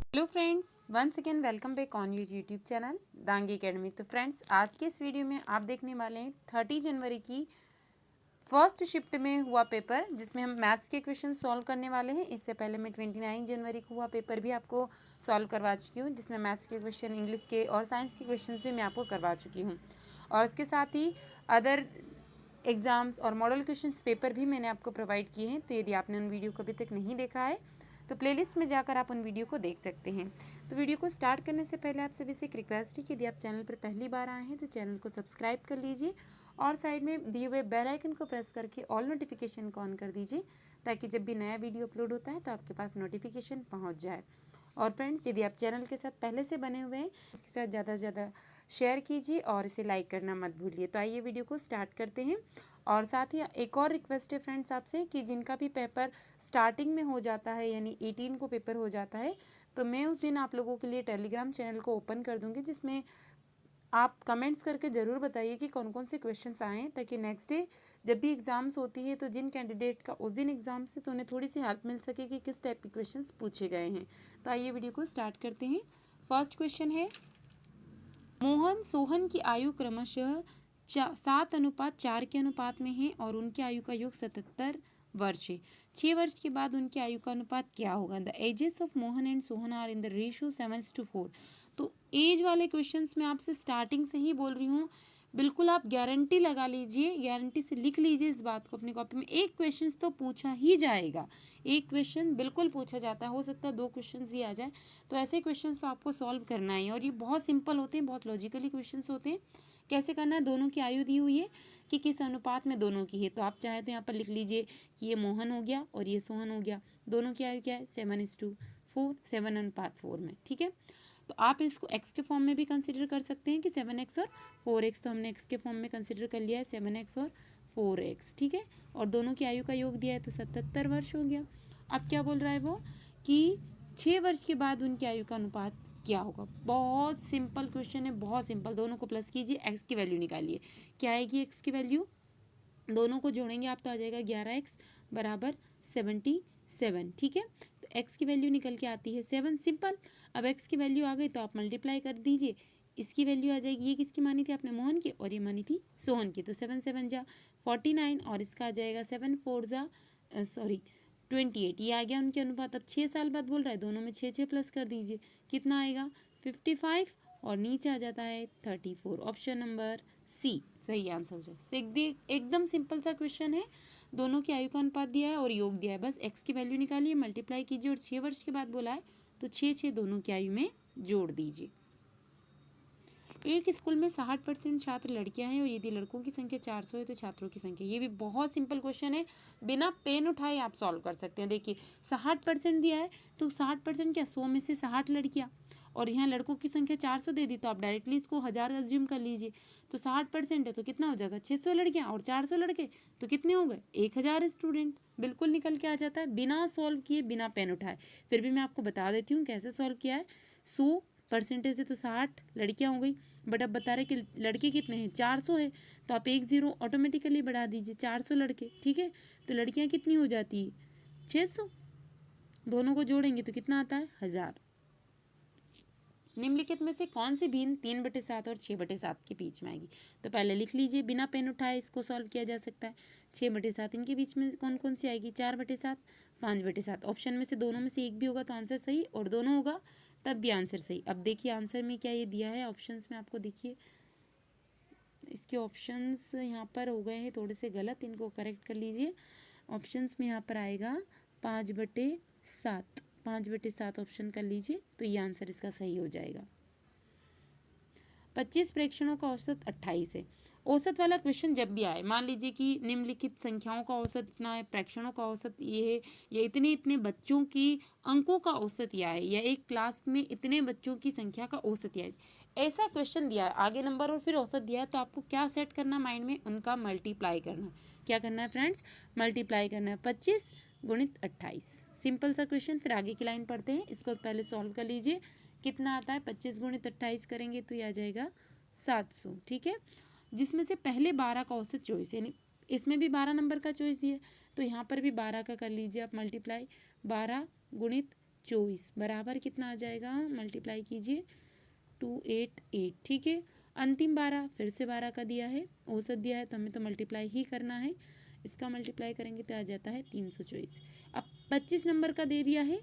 Hello friends, once again welcome back on your YouTube channel Dangi academy. तो friends, आज के इस वीडियो में आप देखने वाले हैं 30 जनवरी की फर्स्ट शिफ्ट में हुआ पेपर, जिसमें हम मैथ्स के क्वेश्चन सॉल्व करने वाले हैं। इससे पहले मैं 29 जनवरी को हुआ पेपर भी आपको सॉल्व करवा चुकी हूँ, जिसमें मैथ्स के क्वेश्चन, इंग्लिश के और साइंस के क्वेश्चन भी मैं आपको करवा चुकी हूँ। और इसके साथ ही अदर एग्ज़ाम्स और मॉडल क्वेश्चंस पेपर भी मैंने आपको प्रोवाइड किए हैं। तो यदि आपने उन वीडियो को अभी तक नहीं देखा है तो प्लेलिस्ट में जाकर आप उन वीडियो को देख सकते हैं। तो वीडियो को स्टार्ट करने से पहले आप सभी से एक रिक्वेस्ट है कि यदि आप चैनल पर पहली बार आए हैं तो चैनल को सब्सक्राइब कर लीजिए और साइड में दिए हुए बेल आइकन को प्रेस करके ऑल नोटिफिकेशन को ऑन कर दीजिए, ताकि जब भी नया वीडियो अपलोड होता है तो आपके पास नोटिफिकेशन पहुंच जाए। और फ्रेंड्स, यदि आप चैनल के साथ पहले से बने हुए हैं, इसके साथ ज़्यादा से ज़्यादा शेयर कीजिए और इसे लाइक करना मत भूलिए। तो आइए वीडियो को स्टार्ट करते हैं। और साथ ही एक और रिक्वेस्ट है फ्रेंड्स आपसे कि जिनका भी पेपर स्टार्टिंग में हो जाता है, यानी 18 को पेपर हो जाता है, तो मैं उस दिन आप लोगों के लिए टेलीग्राम चैनल को ओपन कर दूंगी, जिसमें आप कमेंट्स करके ज़रूर बताइए कि कौन कौन से क्वेश्चंस आए हैं, ताकि नेक्स्ट डे जब भी एग्ज़ाम्स होती है तो जिन कैंडिडेट का उस दिन एग्ज़ाम से, तो उन्हें थोड़ी सी हेल्प मिल सके कि किस टाइप के क्वेश्चंस पूछे गए हैं। तो आइए वीडियो को स्टार्ट करते हैं। फर्स्ट क्वेश्चन है, मोहन सोहन की आयु क्रमशः 7:4 के अनुपात में है और उनकी आयु का योग 77 वर्ष है। 6 वर्ष के बाद उनकी आयु का अनुपात क्या होगा? The ages of Mohan and Sohan are in the ratio 7:4। तो एज वाले क्वेश्चंस में आपसे स्टार्टिंग से ही बोल रही हूँ, बिल्कुल आप गारंटी लगा लीजिए, गारंटी से लिख लीजिए इस बात को अपनी कॉपी में। एक क्वेश्चन तो पूछा ही जाएगा, एक क्वेश्चन बिल्कुल पूछा जाता है, हो सकता है 2 क्वेश्चंस भी आ जाए। तो ऐसे क्वेश्चंस तो आपको सॉल्व करना है और ये बहुत सिंपल होते हैं, बहुत लॉजिकली क्वेश्चंस होते हैं। कैसे करना है? दोनों की आयु दी हुई है कि किस अनुपात में दोनों की है, तो आप चाहे तो यहाँ पर लिख लीजिए कि ये मोहन हो गया और ये सोहन हो गया। दोनों की आयु क्या है? 7:4, 7:4 में। ठीक है, तो आप इसको एक्स के फॉर्म में भी कंसिडर कर सकते हैं कि 7x और 4x। तो हमने एक्स के फॉर्म में कंसिडर कर लिया है 7x और 4x। ठीक है, और दोनों की आयु का योग दिया है तो 77 वर्ष हो गया। अब क्या बोल रहा है वो कि 6 वर्ष के बाद उनकी आयु का अनुपात क्या होगा? बहुत सिंपल क्वेश्चन है, बहुत सिंपल। दोनों को प्लस कीजिए, एक्स की वैल्यू निकालिए। क्या आएगी एक्स की वैल्यू? दोनों को जोड़ेंगे आप तो आ जाएगा 11x बराबर 77। ठीक है, तो x की वैल्यू निकल के आती है 7, सिंपल। अब x की वैल्यू आ गई तो आप मल्टीप्लाई कर दीजिए, इसकी वैल्यू आ जाएगी, ये किसकी मानी थी आपने? मोहन की, और ये मानी थी सोहन की। तो 7 7 जा 49 और इसका आ जाएगा 7 4 जा 28। ये आ गया उनके अनुपात। अब 6 साल बाद बोल रहा है, दोनों में 6 6 प्लस कर दीजिए, कितना आएगा? 55 और नीचे आ जाता है 34। ऑप्शन नंबर सी सही आंसर हो जाए। एकदम सिंपल सा क्वेश्चन है, दोनों की आयु का अनुपात दिया है और योग दिया है, बस एक्स की वैल्यू निकालिए, मल्टीप्लाई कीजिए और 6 वर्ष के बाद बोला है तो 6 6 दोनों की आयु में जोड़ दीजिए। एक स्कूल में 60% छात्र लड़कियां हैं और यदि लड़कों की संख्या 400 है तो छात्रों की संख्या। ये भी बहुत सिंपल क्वेश्चन है, बिना पेन उठाए आप सॉल्व कर सकते हैं। देखिए 60% दिया है तो 60% क्या? 100 में से 60 लड़कियां, और यहाँ लड़कों की संख्या 400 दे दी तो आप डायरेक्टली इसको 1000 अज्यूम कर लीजिए। तो 60% है तो कितना हो जाएगा? 600 लड़कियां और 400 लड़के, तो कितने हो गए? 1000 स्टूडेंट। बिल्कुल निकल के आ जाता है बिना सॉल्व किए, बिना पेन उठाए। फिर भी मैं आपको बता देती हूँ कैसे सॉल्व किया है। 100% से तो 60 लड़कियां हो गई, बट अब बता रहे कि लड़के कितने हैं? 400 है, तो आप एक जीरो ऑटोमेटिकली बढ़ा दीजिए, 400 लड़के। ठीक है, तो लड़कियां कितनी हो जाती है? 600। दोनों को जोड़ेंगे तो कितना आता है? 1000। निम्नलिखित में से कौन सी भिन्न 3/7 और 6/7 के बीच में आएगी? तो पहले लिख लीजिए, बिना पेन उठाए इसको सॉल्व किया जा सकता है। 6/7 इनके बीच में कौन कौन सी आएगी? 4/7, 5/7। ऑप्शन में से दोनों में से एक भी होगा तो आंसर सही, और दोनों होगा तब भी आंसर सही। अब देखिए आंसर में क्या ये दिया है ऑप्शंस में, आपको देखिए इसके ऑप्शंस यहाँ पर हो गए हैं थोड़े से गलत, इनको करेक्ट कर लीजिए। ऑप्शंस में यहाँ पर आएगा 5/7, 5/7 ऑप्शन कर लीजिए तो ये आंसर इसका सही हो जाएगा। 25 प्रेक्षणों का औसत 28 है। औसत वाला क्वेश्चन जब भी आए, मान लीजिए कि निम्नलिखित संख्याओं का औसत इतना है, प्रेक्षणों का औसत ये है, या इतने इतने बच्चों की अंकों का औसत यह है, या एक क्लास में इतने बच्चों की संख्या का औसत यह है, ऐसा क्वेश्चन दिया है, आगे नंबर और फिर औसत दिया है, तो आपको क्या सेट करना माइंड में? उनका मल्टीप्लाई करना। क्या करना है फ्रेंड्स? मल्टीप्लाई करना है। 25 गुणित 28, सिंपल सा क्वेश्चन। फिर आगे की लाइन पढ़ते हैं, इसको पहले सॉल्व कर लीजिए। कितना आता है? 25 गुणित 28 करेंगे तो ये आ जाएगा 700। ठीक है, जिसमें से पहले 12 का औसत चॉइस, यानी इसमें भी 12 नंबर का चॉइस दिए, तो यहाँ पर भी 12 का कर लीजिए आप मल्टीप्लाई। 12 गुणित 24 बराबर कितना आ जाएगा, मल्टीप्लाई कीजिए 288, ठीक है। अंतिम 12 फिर से 12 का दिया है, औसत दिया है तो हमें तो मल्टीप्लाई ही करना है, इसका मल्टीप्लाई करेंगे तो आ जाता है 324। अब 25 नंबर का दे दिया है,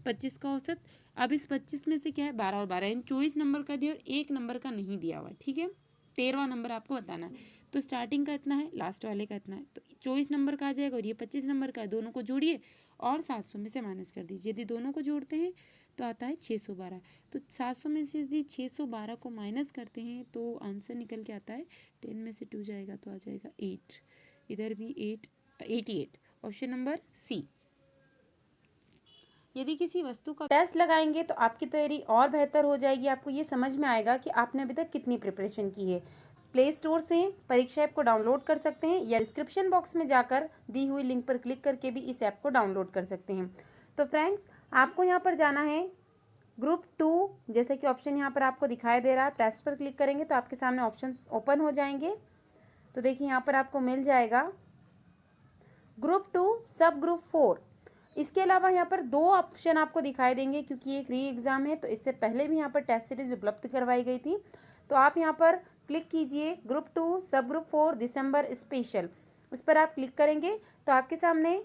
25 का औसत। अब इस 25 में से क्या है, 12 और 12 यानी 24 नंबर का दिया और 1 नंबर का नहीं दिया हुआ, ठीक है। 13वां नंबर आपको बताना है, तो स्टार्टिंग का इतना है, लास्ट वाले का इतना है, तो 24 नंबर का आ जाएगा और ये 25 नंबर का है, दोनों को जोड़िए और 700 में से माइनस कर दीजिए। यदि दोनों को जोड़ते हैं तो आता है 612, तो 700 में से यदि 612 को माइनस करते हैं तो आंसर निकल के आता है 10 में से 2 जाएगा तो आ जाएगा 8, इधर भी 8, 88, ऑप्शन नंबर सी। यदि किसी वस्तु का टेस्ट लगाएंगे तो आपकी तैयारी और बेहतर हो जाएगी, आपको ये समझ में आएगा कि आपने अभी तक कितनी प्रिपरेशन की है। प्ले स्टोर से परीक्षा ऐप को डाउनलोड कर सकते हैं या डिस्क्रिप्शन बॉक्स में जाकर दी हुई लिंक पर क्लिक करके भी इस ऐप को डाउनलोड कर सकते हैं। तो फ्रेंड्स, आपको यहाँ पर जाना है ग्रुप 2, जैसे कि ऑप्शन यहाँ पर आपको दिखाई दे रहा है, टेस्ट पर क्लिक करेंगे तो आपके सामने ऑप्शंस ओपन हो जाएंगे। तो देखिए यहाँ पर आपको मिल जाएगा ग्रुप 2 सब ग्रुप 4। इसके अलावा यहाँ पर 2 ऑप्शन आपको दिखाई देंगे, क्योंकि एक री एग्ज़ाम है तो इससे पहले भी यहाँ पर टेस्ट सीरीज उपलब्ध करवाई गई थी। तो आप यहाँ पर क्लिक कीजिए ग्रुप 2 सब ग्रुप 4 दिसंबर स्पेशल, इस पर आप क्लिक करेंगे तो आपके सामने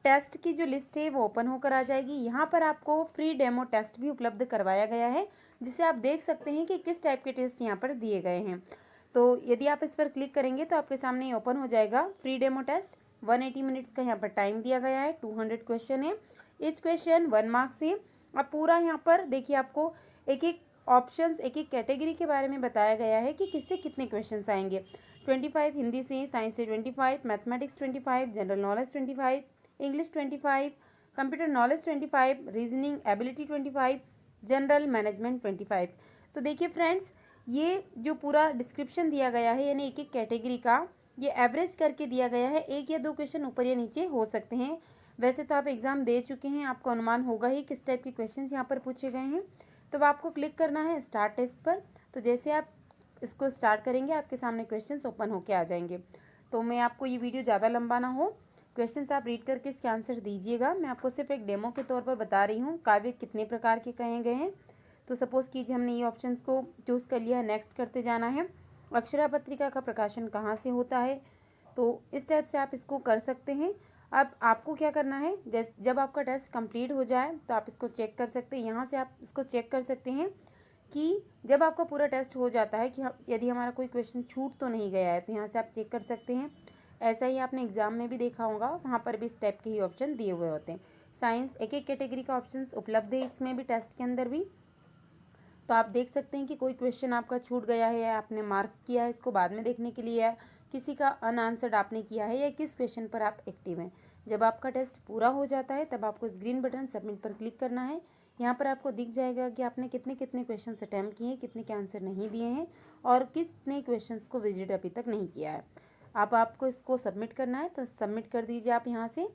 टेस्ट की जो लिस्ट है वो ओपन होकर आ जाएगी। यहाँ पर आपको फ्री डेमो टेस्ट भी उपलब्ध करवाया गया है, जिसे आप देख सकते हैं कि किस टाइप के टेस्ट यहाँ पर दिए गए हैं। तो यदि आप इस पर क्लिक करेंगे तो आपके सामने ओपन हो जाएगा फ्री डेमो टेस्ट। 180 मिनट्स का यहाँ पर टाइम दिया गया है, 200 क्वेश्चन है, ईच क्वेश्चन 1 मार्क्स है। अब पूरा यहाँ पर देखिए आपको एक एक ऑप्शंस, एक एक कैटेगरी के बारे में बताया गया है कि किससे कितने क्वेश्चंस आएंगे। 25 हिंदी से, साइंस से 25, mathematics 25, general knowledge 25, English 25, computer knowledge 25, reasoning ability 25, general management 25। तो देखिए फ्रेंड्स, ये जो पूरा डिस्क्रिप्शन दिया गया है यानी एक एक कैटेगरी का ये एवरेज करके दिया गया है, 1 या 2 क्वेश्चन ऊपर या नीचे हो सकते हैं। वैसे तो आप एग्ज़ाम दे चुके हैं, आपको अनुमान होगा ही किस टाइप के क्वेश्चंस यहाँ पर पूछे गए हैं। तो आपको क्लिक करना है स्टार्ट टेस्ट पर। तो जैसे आप इसको स्टार्ट करेंगे आपके सामने क्वेश्चंस ओपन होके आ जाएंगे। तो मैं आपको ये वीडियो ज़्यादा लंबा ना हो, क्वेश्चंस आप रीड करके इसके आंसर दीजिएगा। मैं आपको सिर्फ एक डेमो के तौर पर बता रही हूँ काव्य कितने प्रकार के कहे गए हैं। तो सपोज़ कीजिए हमने ये ऑप्शंस को चूज़ कर लिया है, नेक्स्ट करते जाना है। अक्षरा पत्रिका का प्रकाशन कहाँ से होता है, तो इस टाइप से आप इसको कर सकते हैं। अब आपको क्या करना है, जब आपका टेस्ट कंप्लीट हो जाए तो आप इसको चेक कर सकते हैं। यहाँ से आप इसको चेक कर सकते हैं कि जब आपका पूरा टेस्ट हो जाता है कि यदि हमारा कोई क्वेश्चन छूट तो नहीं गया है, तो यहाँ से आप चेक कर सकते हैं। ऐसा ही आपने एग्ज़ाम में भी देखा होगा, वहाँ पर भी इस टाइप के ही ऑप्शन दिए हुए होते हैं। साइंस एक एक कैटेगरी का ऑप्शन उपलब्ध है इसमें भी, टेस्ट के अंदर भी। तो आप देख सकते हैं कि कोई क्वेश्चन आपका छूट गया है या आपने मार्क किया है, इसको बाद में देखने के लिए है, किसी का अनआंसर्ड आपने किया है या किस क्वेश्चन पर आप एक्टिव हैं। जब आपका टेस्ट पूरा हो जाता है तब आपको इस ग्रीन बटन सबमिट पर क्लिक करना है। यहाँ पर आपको दिख जाएगा कि आपने कितने कितने क्वेश्चन अटैम्प्ट किए हैं, कितने के आंसर नहीं दिए हैं और कितने क्वेश्चन को विजिट अभी तक नहीं किया है। अब आपको इसको सबमिट करना है तो सबमिट कर दीजिए आप यहाँ से।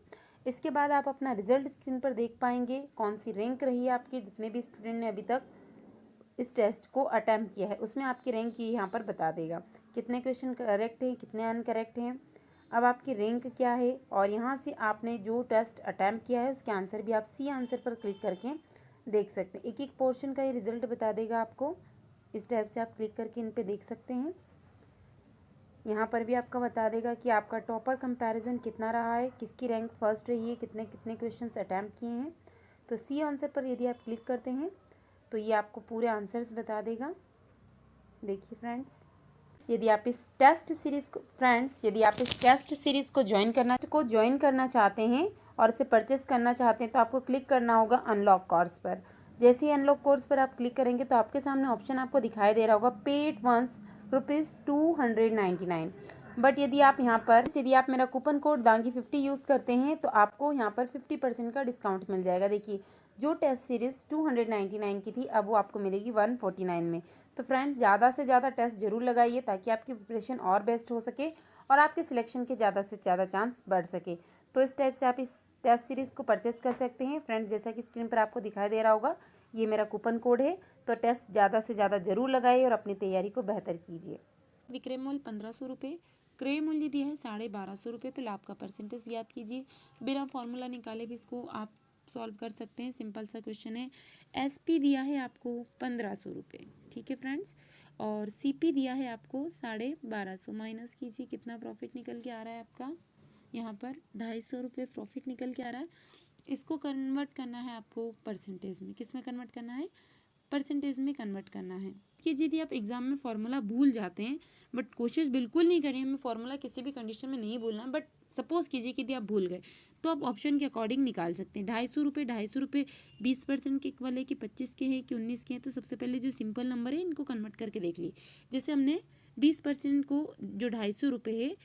इसके बाद आप अपना रिजल्ट स्क्रीन पर देख पाएंगे, कौन सी रैंक रही है आपकी। जितने भी स्टूडेंट ने अभी तक इस टेस्ट को अटैम्प्ट किया है उसमें आपकी रैंक ये यहाँ पर बता देगा, कितने क्वेश्चन करेक्ट हैं, कितने अनकरेक्ट हैं, अब आपकी रैंक क्या है। और यहाँ से आपने जो टेस्ट अटैम्प्ट किया है उसके आंसर भी आप सी आंसर पर क्लिक करके देख सकते हैं। एक एक पोर्शन का ये रिजल्ट बता देगा आपको, इस टाइप से आप क्लिक करके इन पर देख सकते हैं। यहाँ पर भी आपका बता देगा कि आपका टॉपर कंपैरिजन कितना रहा है, किसकी रैंक फर्स्ट रही है, कितने कितने क्वेश्चंस अटैम्प्ट किए हैं। तो सी आंसर पर यदि आप क्लिक करते हैं तो ये आपको पूरे आंसर्स बता देगा। देखिए फ्रेंड्स, यदि आप इस टेस्ट सीरीज़ को ज्वाइन करना चाहते हैं और इसे परचेस करना चाहते हैं तो आपको क्लिक करना होगा अनलॉक कोर्स पर। जैसे ही अनलॉक कोर्स पर आप क्लिक करेंगे तो आपके सामने ऑप्शन आपको दिखाई दे रहा होगा पेड वंस ₹299। बट यदि आप मेरा कूपन कोड दांगी 50 यूज़ करते हैं तो आपको यहाँ पर 50% का डिस्काउंट मिल जाएगा। देखिए, जो टेस्ट सीरीज़ 299 की थी अब वो आपको मिलेगी 149 में। तो फ्रेंड्स, ज़्यादा से ज़्यादा टेस्ट जरूर लगाइए ताकि आपकी प्रिपरेशन और बेस्ट हो सके और आपके सिलेक्शन के ज़्यादा से ज़्यादा चांस बढ़ सके। तो इस टाइप से आप इस टेस्ट सीरीज़ को परचेस कर सकते हैं। फ्रेंड्स, जैसा कि स्क्रीन पर आपको दिखाई दे रहा होगा, ये मेरा कूपन कोड है। तो टेस्ट ज़्यादा से ज़्यादा जरूर लगाइए और अपनी तैयारी को बेहतर कीजिए। विक्रय मूल्य 1500 रुपये, क्रय मूल्य दिया है 1250 रुपये। तो लाभ का परसेंटेज याद कीजिए, बिना फॉर्मूला निकाले भी इसको आप सॉल्व कर सकते हैं। सिंपल सा क्वेश्चन है। SP दिया है आपको 1500 रुपये, ठीक है फ्रेंड्स, और CP दिया है आपको 1250। माइनस कीजिए कितना प्रॉफिट निकल के आ रहा है आपका, यहाँ पर 250 रुपये प्रॉफिट निकल के आ रहा है। इसको कन्वर्ट करना है आपको परसेंटेज में। किस में कन्वर्ट करना है, परसेंटेज में कन्वर्ट करना है। कि यदि आप एग्जाम में फॉर्मूला भूल जाते हैं, बट कोशिश बिल्कुल नहीं करें हमें फॉर्मूला किसी भी कंडीशन में नहीं भूलना, बट सपोज कीजिए कि यदि आप भूल गए तो आप ऑप्शन के अकॉर्डिंग निकाल सकते हैं। 250 रुपये 20% के इक्वल है कि 25 के हैं कि 19 के हैं। तो सबसे पहले जो सिंपल नंबर है इनको कन्वर्ट करके देख ली। जैसे हमने 20% को, जो 250 रुपये है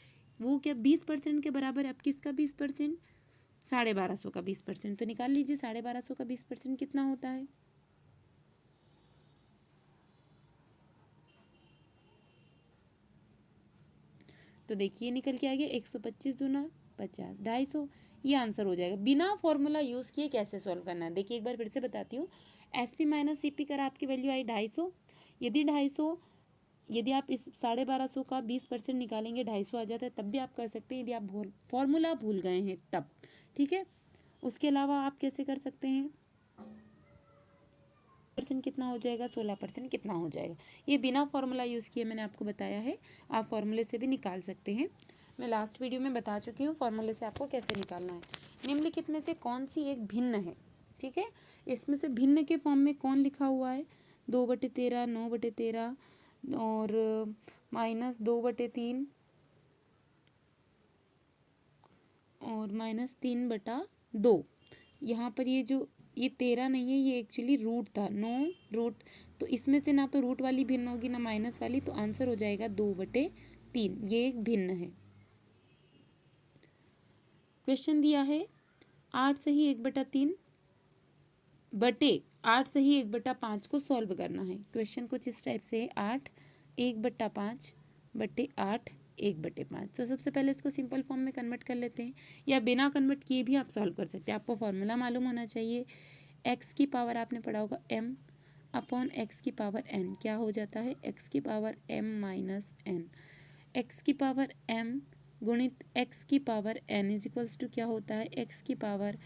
वो क्या 20% के बराबर है। अब किसका 20%, 1250 का 20%। तो निकाल लीजिए 1250 का 20% कितना होता है। तो देखिए निकल के आ गया 125 दूना 50, 250, ये आंसर हो जाएगा। बिना फॉर्मूला यूज़ किए कैसे सॉल्व करना है, देखिए एक बार फिर से बताती हूँ। SP माइनस CP कर आपकी वैल्यू आई 250। यदि आप इस 1250 का 20% निकालेंगे 250 आ जाता है, तब भी आप कर सकते हैं यदि आप फॉर्मूला भूल गए हैं तब, ठीक है। उसके अलावा आप कैसे कर सकते हैं, % कितना हो जाएगा, 16% कितना हो जाएगा। ये बिना फॉर्मूला यूज़ किए मैंने आपको बताया है, आप फॉर्मूले से भी निकाल सकते हैं। मैं लास्ट वीडियो में बता चुकी हूँ फॉर्मूले से आपको कैसे निकालना है। निम्नलिखित में से कौन सी एक भिन्न है, ठीक है। इसमें से भिन्न के फॉर्म में कौन लिखा हुआ है, 2/13, 9/13 और -2/3 और -3/2। यहाँ पर ये 13 नहीं है, ये एक्चुअली रूट था, 9 रूट। तो इसमें से ना तो रूट वाली भिन्न होगी ना माइनस वाली, तो आंसर हो जाएगा 2/3। ये एक भिन्न है। क्वेश्चन दिया है 8 सही 1/3 बटे 8 सही 1/5 को सॉल्व करना है। क्वेश्चन कुछ इस टाइप से है, 8 1/5 बटे 8 1/5। तो सबसे पहले इसको सिंपल फॉर्म में कन्वर्ट कर लेते हैं, या बिना कन्वर्ट किए भी आप सॉल्व कर सकते हैं। आपको फॉर्मूला मालूम होना चाहिए। x की पावर आपने पढ़ा होगा m अपॉन x की पावर n, क्या हो जाता है x की power m minus n। x की पावर m गुणित x की power n is equals to क्या होता है, x की पावर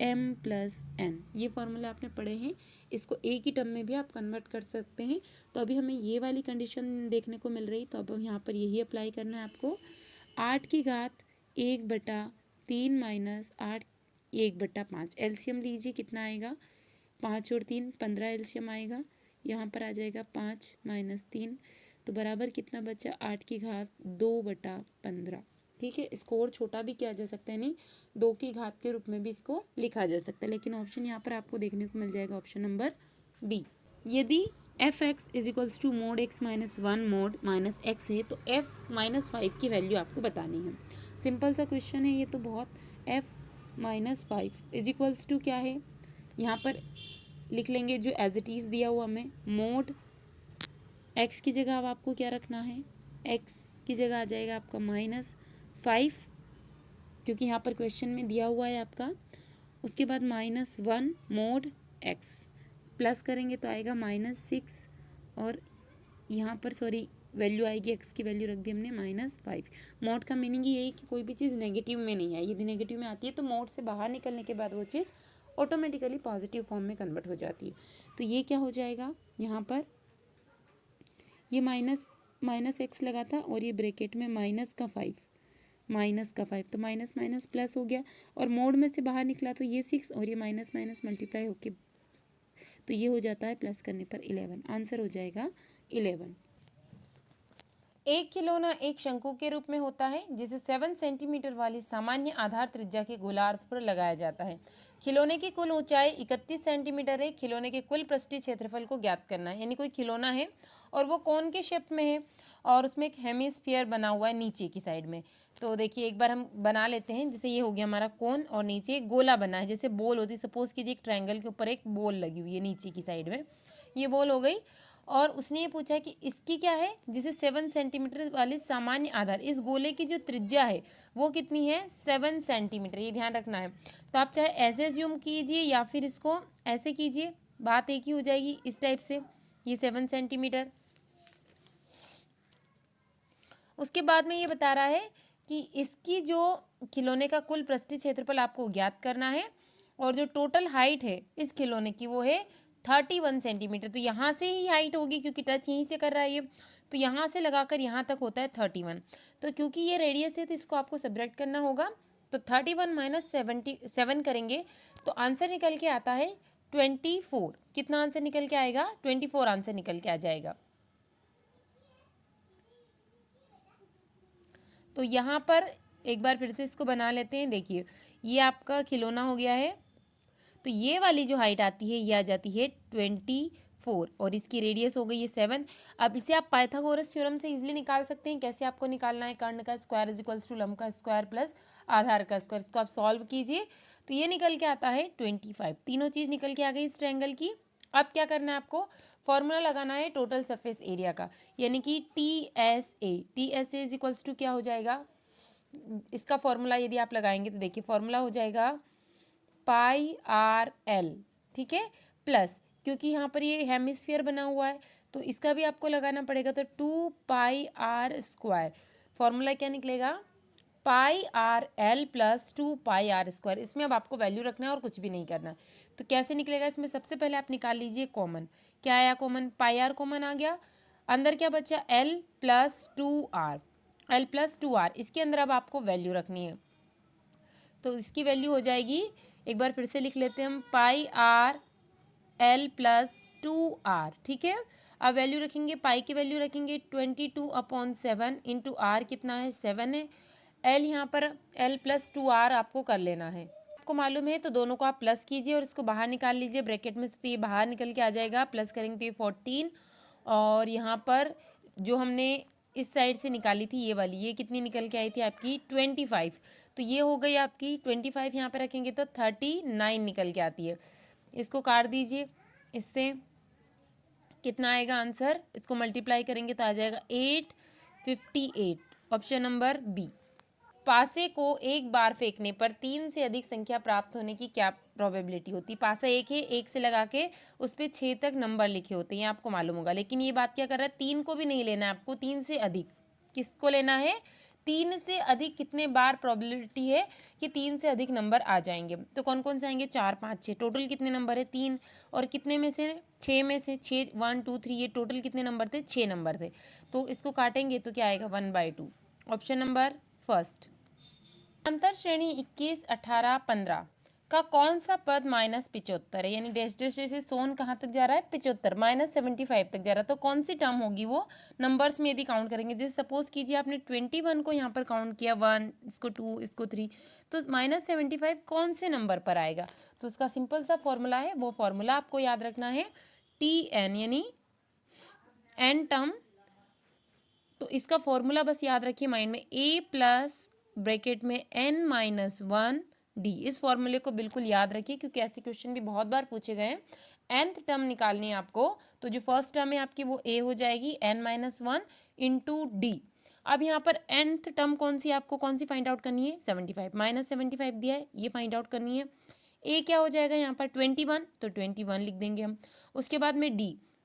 m प्लस n। ये फॉर्मूला आपने पढ़े हैं, इसको एक ही टर्म में भी आप कन्वर्ट कर सकते हैं। तो अभी हमें ये वाली कंडीशन देखने को मिल रही, तो अब यहाँ पर यही अप्लाई करना है आपको। 8 की घात 1/3 माइनस 8 1/5। एलसीएम लीजिए कितना आएगा, 5 और 3 15 एलसीएम आएगा। यहाँ पर आ जाएगा 5 माइनस 3, तो बराबर कितना बचा, 8 की घात 2/15, ठीक है। इसको और छोटा भी किया जा सकता है, नहीं 2 की घात के रूप में भी इसको लिखा जा सकता है, लेकिन ऑप्शन यहाँ पर आपको देखने को मिल जाएगा ऑप्शन नंबर बी। यदि f(x) is equals to mod x minus 1 mod minus x है, तो f माइनस 5 की वैल्यू आपको बतानी है। सिंपल सा क्वेश्चन है ये तो बहुत। f minus 5 is equals to क्या है, यहाँ पर लिख लेंगे जो एज इट इज़ दिया हुआ हमें, मोड x की जगह अब आपको क्या रखना है, x की जगह आ जाएगा आपका -5, क्योंकि यहाँ पर क्वेश्चन में दिया हुआ है आपका। उसके बाद -1 मोड x, प्लस करेंगे तो आएगा -6, और यहाँ पर सॉरी वैल्यू आएगी, x की वैल्यू रख दी हमने -5। मोड का मीनिंग ही यही कि कोई भी चीज़ नेगेटिव में नहीं है। यदि नेगेटिव में आती है तो मोड से बाहर निकलने के बाद वो चीज़ ऑटोमेटिकली पॉजिटिव फॉर्म में कन्वर्ट हो जाती है। तो ये क्या हो जाएगा, यहाँ पर ये माइनस x लगा था और ये ब्रैकेट में माइनस का 5, तो माइनस माइनस प्लस हो गया, और मोड में से बाहर निकला तो ये 6 और ये माइनस माइनस मल्टीप्लाई होके, तो ये हो जाता है प्लस करने पर 11। आंसर हो जाएगा 11। एक खिलौना एक शंकु के रूप में होता है जिसे 7 सेंटीमीटर वाली सामान्य आधार त्रिज्या के गोलार्ध पर लगाया जाता है। खिलौने की कुल ऊंचाई 31 सेंटीमीटर है। खिलौने के कुल पृष्ठीय क्षेत्रफल को ज्ञात करना है। यानी कोई खिलौना है और वो कोन के शेप में है और उसमें एक हेमिस्फीयर बना हुआ है नीचे की साइड में। तो देखिए एक बार हम बना लेते हैं। जैसे ये हो गया हमारा कोन और नीचे एक गोला बना है, जैसे बॉल होती है। सपोज कीजिए एक ट्रायंगल के ऊपर एक बॉल लगी हुई है नीचे की साइड में, ये बॉल हो गई। और उसने ये पूछा है कि इसकी क्या है, जिसे 7 सेंटीमीटर वाले सामान्य आधार, इस गोले की जो त्रिज्या है वो कितनी है, 7 सेंटीमीटर, ये ध्यान रखना है। तो आप चाहे ऐसे ज्यूम कीजिए या फिर इसको ऐसे कीजिए, बात एक ही हो जाएगी इस टाइप से। ये 7 सेंटीमीटर। उसके बाद में ये बता रहा है कि इसकी जो खिलौने का कुल पृष्ठीय क्षेत्रफल आपको ज्ञात करना है और जो टोटल हाइट है इस खिलौने की वो है 31 सेंटीमीटर। तो यहाँ से ही हाइट होगी क्योंकि टच यहीं से कर रहा है ये, तो यहाँ से लगाकर यहाँ तक होता है 31। तो क्योंकि ये रेडियस है तो इसको आपको सब्ट्रैक्ट करना होगा। तो 31 माइनस 77 करेंगे तो आंसर निकल के आता है 24। कितना आंसर निकल के आएगा? 24 आंसर निकल के आ जाएगा। तो यहाँ पर एक बार फिर से इसको बना लेते हैं। देखिए ये आपका खिलौना हो गया है, तो ये वाली जो हाइट आती है ये आ जाती है 24 और इसकी रेडियस हो गई है 7। अब इसे आप पाइथागोरस थ्योरम से इजीली निकाल सकते हैं। कैसे आपको निकालना है? कर्ण का स्क्वायर इज इक्वल्स टू लंब का स्क्वायर प्लस आधार का स्क्वायर। इसको आप सॉल्व कीजिए तो ये निकल के आता है 25। तीनों चीज़ निकल के आ गई इस ट्रायंगल की। अब क्या करना है आपको? फॉर्मूला लगाना है टोटल सरफेस एरिया का, यानी कि TSA इज इक्वल्स टू क्या हो जाएगा? इसका फॉर्मूला यदि आप लगाएंगे तो देखिए फॉर्मूला हो जाएगा πRL, ठीक है, प्लस क्योंकि यहाँ पर ये हेमिस्फीयर बना हुआ है तो इसका भी आपको लगाना पड़ेगा, तो 2πr²। फॉर्मूला क्या निकलेगा? πRL plus 2πr²। इसमें अब आपको वैल्यू रखना है और कुछ भी नहीं करना। तो कैसे निकलेगा? इसमें सबसे पहले आप निकाल लीजिए कॉमन। क्या आया कॉमन? πr कॉमन आ गया। अंदर क्या बचा? L plus 2r। इसके अंदर अब आपको वैल्यू रखनी है, तो इसकी वैल्यू हो जाएगी, एक बार फिर से लिख लेते हैं हम, πRL प्लस 2r, ठीक है। अब वैल्यू रखेंगे, पाई की वैल्यू रखेंगे 22/7 इंटू आर कितना है? 7 है। एल यहाँ पर L प्लस 2r आपको कर लेना है, आपको मालूम है, तो दोनों को आप प्लस कीजिए और इसको बाहर निकाल लीजिए ब्रैकेट में से, तो ये बाहर निकल के आ जाएगा। प्लस करेंगे तो ये 14 और यहाँ पर जो हमने इस साइड से निकाली थी ये वाली, ये कितनी निकल के आई थी आपकी? 25। तो ये हो गई आपकी 25, यहाँ पे रखेंगे तो 39 निकल के आती है। इसको काट दीजिए, इससे कितना आएगा आंसर? इसको मल्टीप्लाई करेंगे तो आ जाएगा 858। Option number B. पासे को एक बार फेंकने पर 3 से अधिक संख्या प्राप्त होने की क्या प्रोबेबिलिटी होती है? पासा एक है, एक से लगा के उस पर 6 तक नंबर लिखे होते हैं, आपको मालूम होगा। लेकिन ये बात क्या कर रहा है? 3 को भी नहीं लेना है आपको, 3 से अधिक। किसको लेना है? 3 से अधिक कितने बार प्रोबेबिलिटी है कि 3 से अधिक नंबर आ जाएंगे? तो कौन कौन से आएंगे? 4 5 6। टोटल कितने नंबर है? 3। और कितने में से? 6 में से। 6 1 2 3, ये टोटल कितने नंबर थे? 6 नंबर थे। तो इसको काटेंगे तो क्या आएगा? 1/2। Option number first. अंतर श्रेणी 21 18 15 का कौन सा पद -75 है? यानी डैश डैश से सोन कहाँ तक जा रहा है? 75, -75 तक जा रहा है। तो कौन सी टर्म होगी वो? नंबर्स में यदि काउंट करेंगे, जैसे सपोज कीजिए आपने 21 को यहाँ पर काउंट किया, 1, इसको 2, इसको 3, तो -75 कौन से नंबर पर आएगा? तो उसका सिंपल सा फॉर्मूला है, वो फॉर्मूला आपको याद रखना है, TN, यानी एन टर्म। तो इसका फॉर्मूला बस याद रखिए माइंड में, A प्लस ब्रैकेट में n-1 d। इस फॉर्मूले को बिल्कुल याद रखिए क्योंकि ऐसे क्वेश्चन भी बहुत बार पूछे गए हैं। nth टर्म निकालनी है आपको, तो जो फर्स्ट टर्म है आपकी वो a हो जाएगी, n-1 इंटू d। अब यहाँ पर nth टर्म कौन सी, आपको कौन सी फाइंड आउट करनी है? 75, -75 दिया है, ये फाइंड आउट करनी है। a क्या हो जाएगा यहाँ पर? 21, तो 21 लिख देंगे हम। उसके बाद में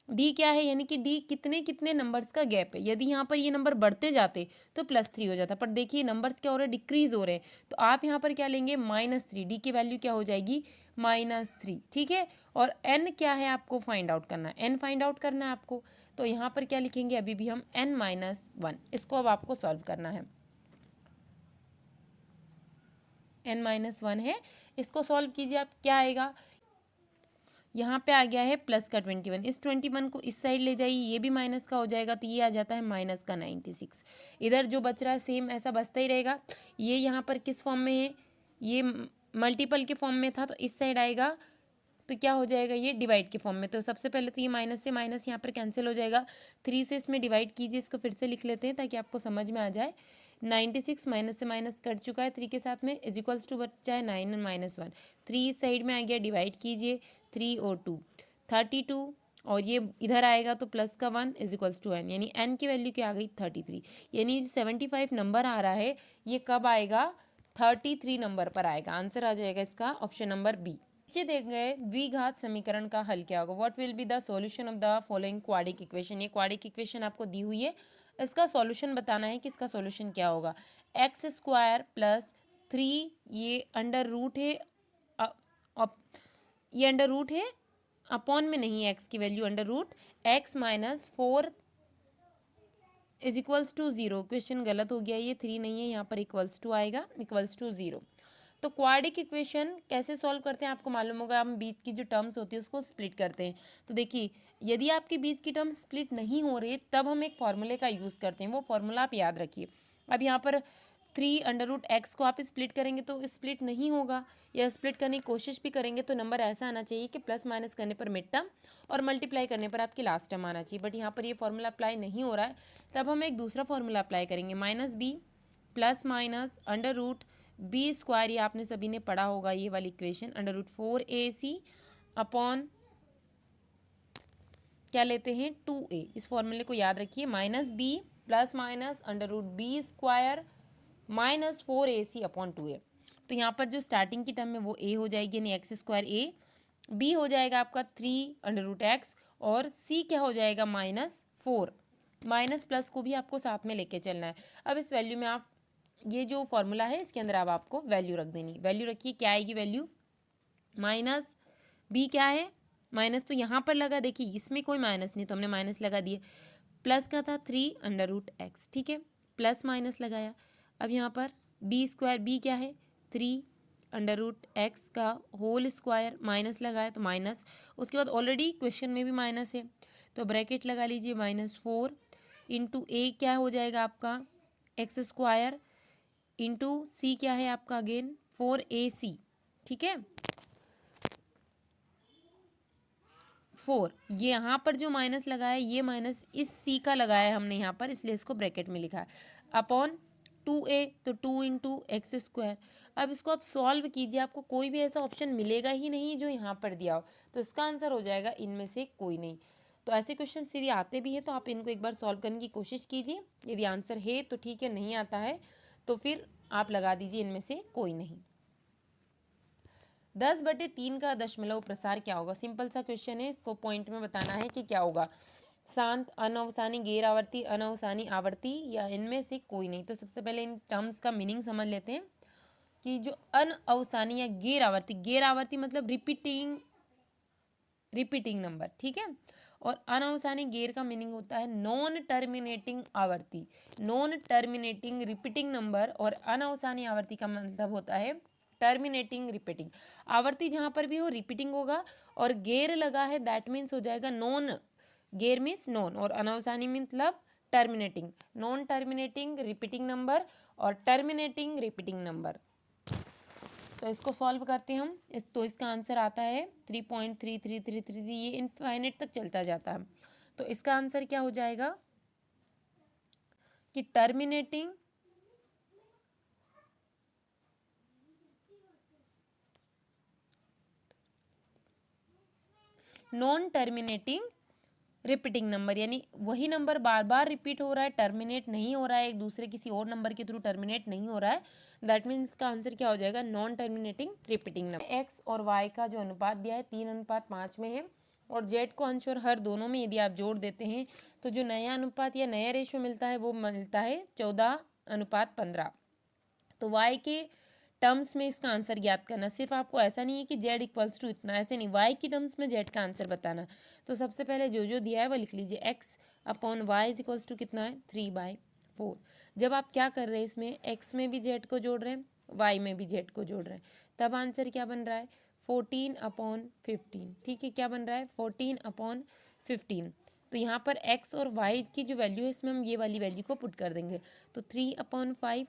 डी क्या है? यानी कि डी कितने कितने नंबर्स का गैप है। यदि यहाँ पर ये नंबर बढ़ते जाते तो +3 हो जाता, पर देखिए नंबर्स क्या हो रहे हैं? डिक्रीज हो रहे हैं। तो आप यहाँ पर क्या लेंगे? -3। डी की वैल्यू क्या हो जाएगी? -3, ठीक है। और एन क्या है आपको फाइंड आउट करना है? एन फाइंड आउट करना है आपको, तो यहाँ पर क्या लिखेंगे? अभी भी हम n-1। इसको अब आपको सॉल्व करना है। n-1 है, इसको सॉल्व कीजिए आप, क्या आएगा? यहाँ पे आ गया है प्लस का 21, इस 21 को इस साइड ले जाइए, ये भी माइनस का हो जाएगा, तो ये आ जाता है माइनस का 96। इधर जो बच रहा है सेम ऐसा बचता ही रहेगा। ये यहाँ पर किस फॉर्म में है? ये मल्टीपल के फॉर्म में था, तो इस साइड आएगा तो क्या हो जाएगा? ये डिवाइड के फॉर्म में। तो सबसे पहले तो ये माइनस से माइनस यहाँ पर कैंसिल हो जाएगा, 3 से इसमें डिवाइड कीजिए। इसको फिर से लिख लेते हैं ताकि आपको समझ में आ जाए। 96 माइनस से माइनस कट चुका है 3 के साथ में, इज इक्वल्स टू बचा है 9 और -1। 3 इस साइड में आ गया, डिवाइड कीजिए, 3 और 2 32, और ये इधर आएगा तो प्लस का 1 इज इक्वल्स टू n, यानी n की वैल्यू क्या आ गई? 33। यानी 75 नंबर आ रहा है, ये कब आएगा? 33 नंबर पर आएगा। आंसर आ जाएगा इसका ऑप्शन नंबर बी। नीचे दिए गए द्विघात समीकरण का हल क्या होगा? What will be the solution of the following quadric equation? ये क्वाड्रिक इक्वेशन आपको दी हुई है, इसका सॉल्यूशन बताना है कि इसका सॉल्यूशन क्या होगा। x² + 3, ये अंडर रूट है ये अंडर रूट है, अपॉन में नहीं है एक्स की value, under root X minus 4 is equals to 0। Question गलत हो गया, ये 3 नहीं है, यहाँ पर इक्वल्स टू आएगा, इक्वल्स टू 0। तो क्वाड्रिक इक्वेशन कैसे सॉल्व करते हैं आपको मालूम होगा, हम बीच की जो टर्म्स होती है उसको स्प्लिट करते हैं। तो देखिए, यदि आपकी बीच की टर्म स्प्लिट नहीं हो रही तब हम एक फॉर्मूले का यूज़ करते हैं, वो फॉर्मूला आप याद रखिए। अब यहाँ पर 3 अंडर रूट एक्स को आप स्प्लिट करेंगे तो स्प्लिट नहीं होगा, या स्प्लिट करने की कोशिश भी करेंगे तो नंबर ऐसा आना चाहिए कि प्लस माइनस करने पर मिड टर्म और मल्टीप्लाई करने पर आपकी लास्ट टर्म आना चाहिए। बट यहाँ पर ये फॉर्मूला अप्लाई नहीं हो रहा है, तब हम एक दूसरा फॉर्मूला अप्लाई करेंगे, minus B plus minus under root B square, ये आपने सभी ने पढ़ा होगा ये वाली equation, under root 4ac upon क्या लेते हैं 2a। इस फॉर्मूले को याद रखिए, minus B plus minus under root B square minus 4ac upon 2a। तो यहाँ पर जो स्टार्टिंग की टर्म है वो a हो जाएगी, यानी एक्स स्क्वायर ए, b हो जाएगा आपका 3 अंडर रूट एक्स, और c क्या हो जाएगा -4। माइनस प्लस को भी आपको साथ में लेके चलना है। अब इस वैल्यू में आप ये जो फॉर्मूला है इसके अंदर अब आपको वैल्यू रख देनी, वैल्यू रखिए, क्या आएगी वैल्यू, माइनस बी क्या है, माइनस तो यहाँ पर लगा, देखिए इसमें कोई माइनस नहीं तो हमने माइनस लगा दिए, प्लस का था 3 अंडर रूट एक्स, ठीक है, प्लस माइनस लगाया। अब यहाँ पर बी स्क्वायर, बी क्या है 3 अंडर रूट एक्स का होल स्क्वायर, माइनस लगाया तो माइनस, उसके बाद ऑलरेडी क्वेश्चन में भी माइनस है तो ब्रैकेट लगा लीजिए, -4 इंटू ए क्या हो जाएगा आपका एक्स स्क्वायर, इंटू सी क्या है आपका अगेन 4ac, ठीक है 4, ये यहाँ पर जो माइनस लगाया है ये माइनस इस सी का लगाया है हमने यहाँ पर, इसलिए इसको ब्रैकेट में लिखा है, अपॉन 2a, तो 2 इंटू एक्स स्क्वायर। अब इसको आप सॉल्व कीजिए, आपको कोई भी ऐसा ऑप्शन मिलेगा ही नहीं जो यहाँ पर दिया हो, तो इसका आंसर हो जाएगा इनमें से कोई नहीं। तो ऐसे क्वेश्चन यदि आते भी हैं तो आप इनको एक बार सॉल्व करने की कोशिश कीजिए, यदि आंसर है तो ठीक है, नहीं आता है तो फिर आप लगा दीजिए इनमें से कोई नहीं। 10/3 का दशमलव प्रसार क्या होगा, सिंपल सा क्वेश्चन है, इसको पॉइंट में बताना है कि क्या होगा, शांत, अनअवसानी, गैर आवर्ती, अनअवसानी, आवर्ती, या इनमें से कोई नहीं। तो सबसे पहले इन टर्म्स का मीनिंग समझ लेते हैं कि जो अनअवसानी या गैर आवर्ती मतलब रिपीटिंग नंबर, ठीक है, और अनअवसानी गैर का मीनिंग होता है नॉन टर्मिनेटिंग आवर्ती, नॉन टर्मिनेटिंग रिपीटिंग नंबर, और अनअवसानी आवर्ती का मतलब होता है टर्मिनेटिंग रिपीटिंग। आवर्ती जहाँ पर भी हो रिपीटिंग होगा, और गैर लगा है दैट मीन्स हो जाएगा नॉन, गैर मीन्स नॉन, और अनअवसानी मतलब terminating, non terminating repeating number और टर्मिनेटिंग रिपीटिंग नंबर। तो इसको सॉल्व करते हैं हम, तो इसका आंसर आता है 3.3333, ये इनफाइनाइट तक चलता जाता है। तो इसका आंसर क्या हो जाएगा कि terminating non terminating repeating number, यानी वही नंबर बार बार रिपीट हो रहा है, टर्मिनेट नहीं हो रहा है, एक दूसरे किसी और नंबर के थ्रू टर्मिनेट नहीं हो रहा है, दैट मीन्स इसका आंसर क्या हो जाएगा non terminating repeating number. X और वाई का जो अनुपात दिया है 3:5 में है, और जेड को अंश और हर दोनों में यदि आप जोड़ देते हैं तो जो नया अनुपात या नया रेशो मिलता है वो मिलता है 14:15। तो वाई के टर्म्स में इसका आंसर ज्ञात करना, सिर्फ आपको ऐसा नहीं है कि जेड इक्वल्स टू इतना, ऐसे नहीं, वाई की टर्म्स में जेड का आंसर बताना। तो सबसे पहले जो दिया है वो लिख लीजिए, X upon Y is equals to कितना है 3/4। जब आप क्या कर रहे हैं इसमें एक्स में भी जेड को जोड़ रहे हैं, वाई में भी जेड को जोड़ रहे हैं, तब आंसर क्या बन रहा है 14/15, ठीक है, क्या बन रहा है 14/15। तो यहाँ पर एक्स और वाई की जो वैल्यू है इसमें हम ये वाली वैल्यू को पुट कर देंगे, तो 3/5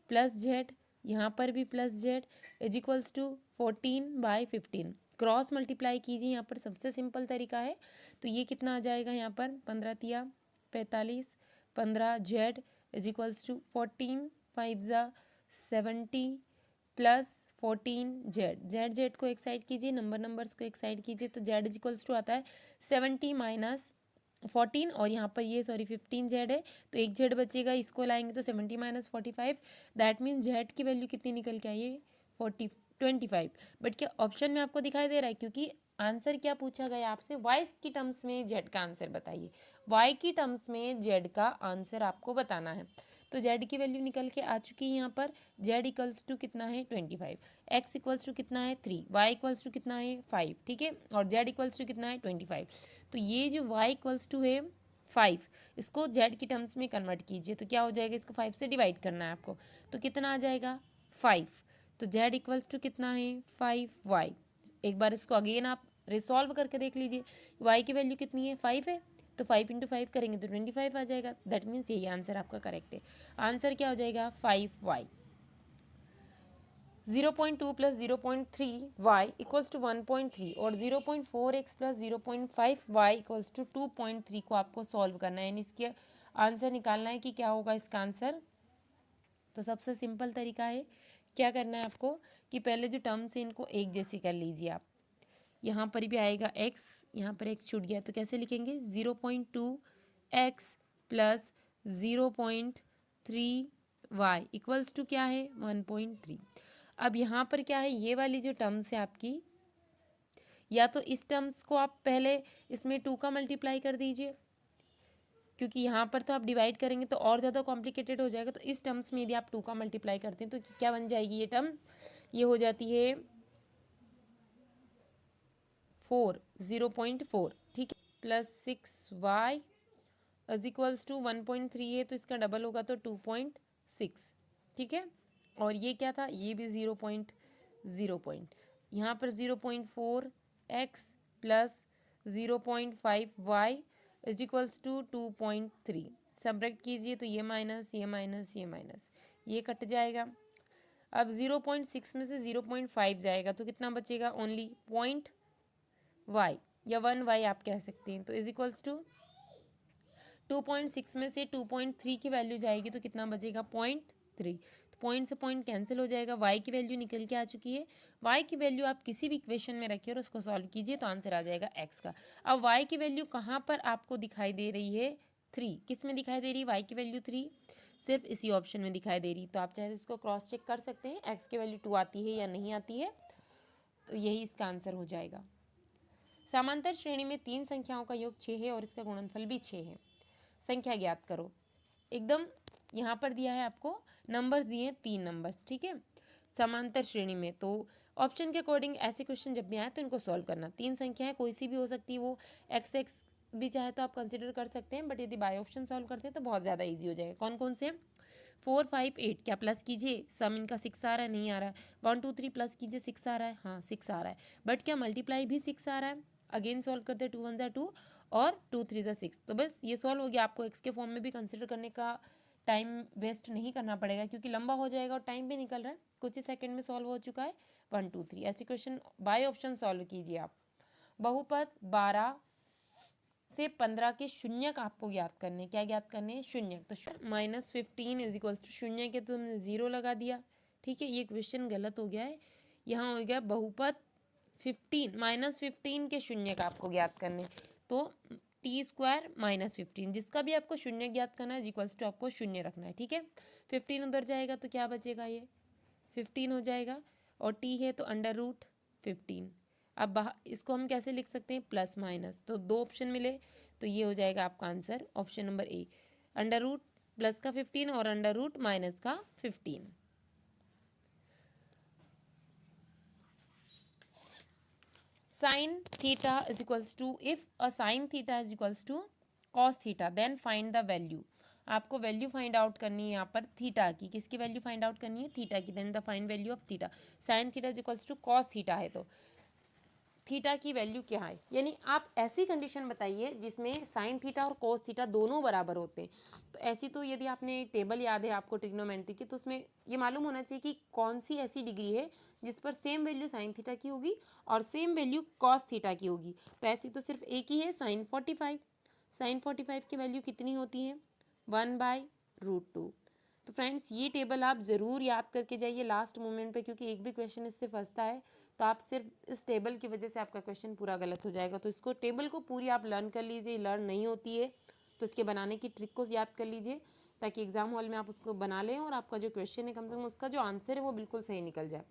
प्लस जेड, यहाँ पर भी plus Z is equals to 14/15। Cross multiply कीजिए, यहाँ पर सबसे सिंपल तरीका है, तो ये कितना आ जाएगा यहाँ पर 15×3 = 45, 15 Z is equals to 14×5 = 70 plus 14 Z, Z को एक साइड कीजिए, नंबर्स को एक साइड कीजिए, तो जेड इज इक्वल्स टू आता है 70 - 14, और यहाँ पर ये 15 जेड है तो एक जेड बचेगा, इसको लाएंगे तो 70 - 45, दैट मीन्स जेड की वैल्यू कितनी निकल के आई है 25। बट क्या ऑप्शन में आपको दिखाई दे रहा है, क्योंकि आंसर क्या पूछा गया आपसे, वाई की टर्म्स में जेड का आंसर बताइए, वाई की टर्म्स में जेड का आंसर आपको बताना है। तो जेड की वैल्यू निकल के आ चुकी है यहाँ पर। जेड इक्वल्स टू कितना है 25, एक्स इक्वल्स टू कितना है 3, वाई इक्वल्स टू कितना है 5, ठीक है, और जेड इक्वल्स टू कितना है 25। तो ये जो वाई इक्वल्स टू है 5, इसको जेड की टर्म्स में कन्वर्ट कीजिए तो क्या हो जाएगा, इसको 5 से डिवाइड करना है आपको, तो कितना आ जाएगा 5। तो जेड इक्वल्स टू कितना है 5y। एक बार इसको अगेन आप रिसॉल्व करके देख लीजिए, y की वैल्यू कितनी है 5 है, तो 5 इंटू 5 करेंगे तो 25 आ जाएगा। दैट मीन्स यही आंसर आपका करेक्ट है। आंसर क्या हो जाएगा 5y। 0.2 plus 0.3y equals to 1.3 और 0.4x plus 0.5y equals to 2.3 को आपको सॉल्व करना है, यानी इसके आंसर निकालना है कि क्या होगा इसका आंसर। तो सबसे सिंपल तरीका है, क्या करना है आपको कि पहले जो टर्म्स हैं इनको एक जैसी कर लीजिए आप। यहाँ पर भी आएगा x, यहाँ पर x छूट गया तो कैसे लिखेंगे 0.2x plus 0.3y equals to क्या है 1.3। अब यहाँ पर क्या है, ये वाली जो टर्म्स है आपकी, या तो इस टर्म्स को आप पहले इसमें 2 का मल्टीप्लाई कर दीजिए, क्योंकि यहाँ पर तो आप डिवाइड करेंगे तो और ज़्यादा कॉम्प्लिकेटेड हो जाएगा। तो इस टर्म्स में यदि आप 2 का मल्टीप्लाई करते हैं तो क्या बन जाएगी ये टर्म, ये हो जाती है 4, 0.4, ठीक है, plus 6y is equals to 1.3 है तो इसका डबल होगा तो 2.6, ठीक है। और ये क्या था, ये भी 0.0 यहाँ पर 0.4x plus 0.5y is equals to 2.3। Subtract कीजिए तो ये माइनस ये माइनस ये माइनस ये कट जाएगा। अब 0.6 में से 0.5 जाएगा तो कितना बचेगा, ओनली पॉइंट y या 1y आप कह सकते हैं। तो इज इक्वल्स टू 2.6 में से 2.3 की वैल्यू जाएगी तो कितना बचेगा 0.3। तो पॉइंट से पॉइंट कैंसिल हो जाएगा, y की वैल्यू निकल के आ चुकी है। y की वैल्यू आप किसी भी इक्वेशन में रखिए और उसको सॉल्व कीजिए तो आंसर आ जाएगा x का। अब y की वैल्यू कहाँ पर आपको दिखाई दे रही है 3, किस में दिखाई दे रही है y की वैल्यू 3, सिर्फ इसी ऑप्शन में दिखाई दे रही। तो आप चाहे इसको क्रॉस चेक कर सकते हैं x की वैल्यू 2 आती है या नहीं आती है, तो यही इसका आंसर हो जाएगा। समांतर श्रेणी में 3 संख्याओं का योग 6 है और इसका गुणनफल भी 6 है। संख्या ज्ञात करो। एकदम यहाँ पर दिया है आपको नंबर्स दिए हैं 3 नंबर्स, ठीक है, समांतर श्रेणी में। तो ऑप्शन के अकॉर्डिंग ऐसे क्वेश्चन जब भी आए तो इनको सॉल्व करना। 3 संख्याएं कोई सी भी हो सकती है, वो x भी चाहे तो आप कंसिडर कर सकते हैं, बट यदि बाय ऑप्शन सॉल्व करते हैं तो बहुत ज़्यादा ईजी हो जाएगा। कौन कौन से 4 5 8, क्या प्लस कीजिए, सम इनका 6 आ रहा है, नहीं आ रहा है। 1 2 3 प्लस कीजिए 6 आ रहा है, हाँ 6 आ रहा है, बट क्या मल्टीप्लाई भी 6 आ रहा है। अगेन सॉल्व करते हैं, 2 1 2 और 2 3 6। तो बस ये सॉल्व हो गया। आपको एक्स के फॉर्म में भी कंसिडर करने का टाइम वेस्ट नहीं करना पड़ेगा, क्योंकि लंबा हो जाएगा और टाइम भी निकल रहा है। कुछ ही सेकंड में सॉल्व हो चुका है 1 2 3। ऐसे क्वेश्चन बाय ऑप्शन सॉल्व कीजिए आप। बहुपद 12 से 15 के शून्यक आपको ज्ञात करने, क्या ज्ञात करने हैं, शून्यक। तो -15 इज इक्वल्स टू शून्य के तो हमने 0 लगा दिया, ठीक है। ये क्वेश्चन गलत हो गया है, यहाँ हो गया बहुपद 15 के शून्य का आपको ज्ञात करने। तो टी स्क्वायर -15, जिसका भी आपको शून्य ज्ञात करना है इक्वल्स टू आपको शून्य रखना है, ठीक है। 15 उधर जाएगा तो क्या बचेगा, ये 15 हो जाएगा, और टी है तो √15। अब इसको हम कैसे लिख सकते हैं, प्लस माइनस। तो 2 ऑप्शन मिले तो ये हो जाएगा आपका answer option number A, √ plus का 15 और √ माइनस का 15। sin theta is equals to, if a sin theta is equals to cos theta then find the value। आपको वैल्यू फाइंड आउट करनी है यहाँ पर थीटा की। किसकी वैल्यू फाइंड आउट करनी है, थीटा की। Then the find value of theta. Sine theta is equals to cos theta है, तो थीटा की वैल्यू क्या है, यानी आप ऐसी कंडीशन बताइए जिसमें साइन थीटा और कोस थीटा दोनों बराबर होते हैं। तो ऐसी, तो यदि आपने टेबल याद है आपको ट्रिग्नोमेट्री की, तो उसमें ये मालूम होना चाहिए कि कौन सी ऐसी डिग्री है जिस पर सेम वैल्यू साइन थीटा की होगी और सेम वैल्यू कॉस थीटा की होगी। तो ऐसी तो सिर्फ एक ही है, साइन 45। साइन 45 की वैल्यू कितनी होती है, 1/√2। तो फ्रेंड्स ये टेबल आप ज़रूर याद करके जाइए लास्ट मोमेंट पे, क्योंकि एक भी क्वेश्चन इससे फंसता है तो आप सिर्फ इस टेबल की वजह से आपका क्वेश्चन पूरा गलत हो जाएगा। तो इसको टेबल को पूरी आप लर्न कर लीजिए। लर्न नहीं होती है तो इसके बनाने की ट्रिक को याद कर लीजिए, ताकि एग्जाम हॉल में आप उसको बना लें और आपका जो क्वेश्चन है कम से कम उसका जो आंसर है वो बिल्कुल सही निकल जाए।